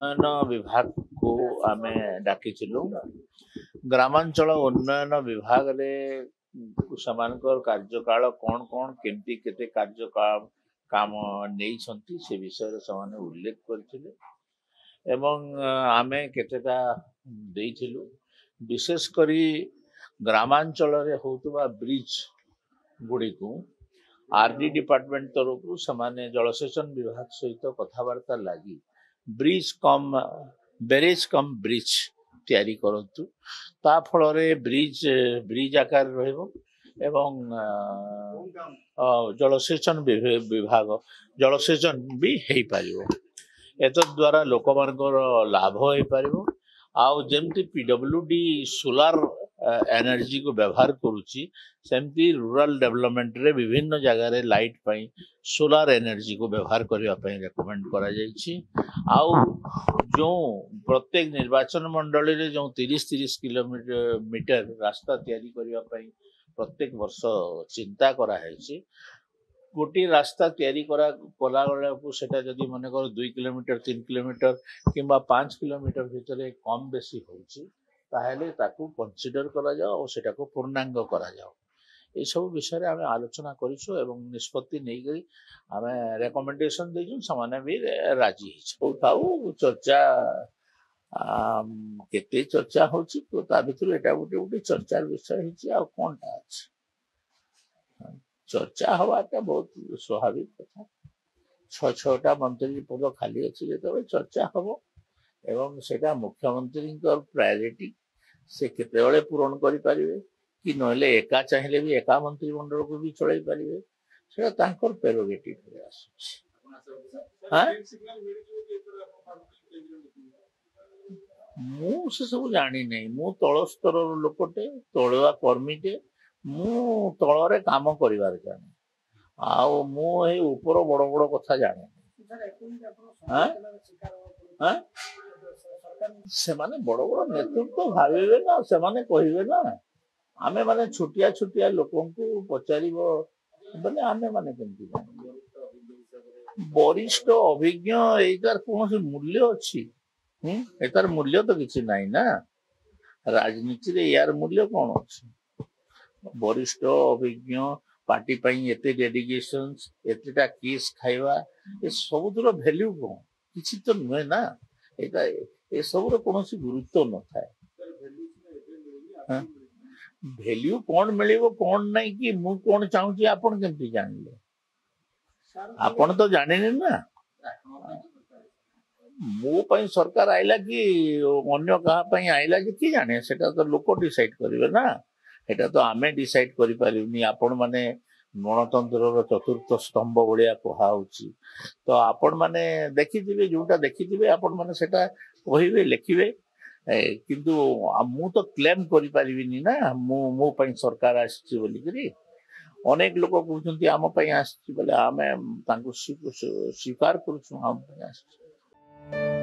उन्नयन विभाग को आमे डाकिथिलु ग्रामांचल उन्नयन विभाग रे समानकर कार्यकाल कौन कौन केमती केते कार्यकाल काम नहीं छंती से विषय रे समान उल्लेख करथिले एवं आमे केतेटा देइथिलु विशेष करी ग्रामांचल रे होतबा ब्रिज गुडी को आरडी डिपार्टमेंट तरफ समाने जलसेचन विभाग सहित कथबार्ता लगी ब्रिज कम बैरेज कम ब्रिज तैयारी करंतु ता फल रे ब्रिज ब्रिज आकार रहइबो एवं जलसेचन विभाग जलसेचन भी हेई पारिबो एत द्वारा लोक मानकर लाभ होई पारिबो आउ जेमती पीडब्ल्यूडी सोलार एनर्जी को व्यवहार करुच्ची सेमती रूरल डेवलपमेंट रे विभिन्न जगह रे लाइट पई सोलार एनर्जी को व्यवहार करने रेकमेंड करा जायछि आउ जो प्रत्येक निर्वाचन मंडली रे जो 30-30 किलोमीटर रास्ता तैयारी करने प्रत्येक वर्ष चिंता करा है गोटे रास्ता तैयारी कला को सेटा जदि मन कर 2 किलोमीटर 3 किलोमीटर किंबा 5 किलोमीटर भितर कम बेसी होउछि ताहेले ताकू कंसीडर करा जाओ और सेटा को पूर्णांग करा जाओ ये सब विषय रे आमे आलोचना करिसु एवं निष्पत्ति नै गई आमे रेकमेंडेशन देजु समाने भी राजी हिछ उठाऊ चर्चा केते चर्चा होछि तो ता भितर एटा गोटे चर्चार विषय हिछ आ कोनटा अछि चर्चा हवाटा बहुत स्वाभाविक कथा छटा मंत्री पद खाली अच्छी जो चर्चा हम एवं सेटा मुख्यमंत्री प्रायोरिटी से केते पूरण करि परिबे कि नहले एका चाहिए भी एका मंत्रिमंडल को भी चलाई पारे सेटा तांकर प्रेरोगेटिव रे आसुछि मु से सब जानी नहीं मु तल स्तर लोकटे तलुआ कर्मीटे मु तलरे काम करिवार जाने आउ मु ए ऊपर बड़ बड़ कथा जाने से माने बड़ बड़ नेतृत्व भाविबे ना से माने कहिबे ना आमे माने छुटिया छुटिया लोकन को पचारिबो बोले आमे माने केमती वरिष्ठ अभिज्ञ एकार कौन मूल्य अच्छी एतार मूल्य तो किसी नहीं ना राजनीति रे यार मूल्य कौन अच्छी वरिष्ठ अभिज्ञ पार्टी पई एते डेडिकेशंस एतेटा केस खाइबा ए सबुर वैल्यू कौन किसी तो नुहे ना एटा ए सबुर कोनोसी गुरुत्व न थाए वैल्यू कौन मिलिबो कौन नहीं कि मु कौन चाहूची आपण केमती जानले आपण तो जानिने ना मो पई सरकार आइला कि अन्य कहा पई आइला कि की जाने सेटा तो लोक डिसाइड करिवे ना एटा तो आमे डिसाइड करि पारिबनी आपण माने गणतंत्र चतुर्थ स्तंभ भलिया कहा होची तो आपण माने देखिथिबे जोटा देखिथिबे आपण माने सेटा कहिबे लिखिबे किंतु मु तो क्लेम करि पारिबिनी ना मो पई सरकार आछि बोली करी अनेक लोक कहउछन्ती आम पई आछि बोले आमे तांको स्वीकार करूछु हम पई आछि।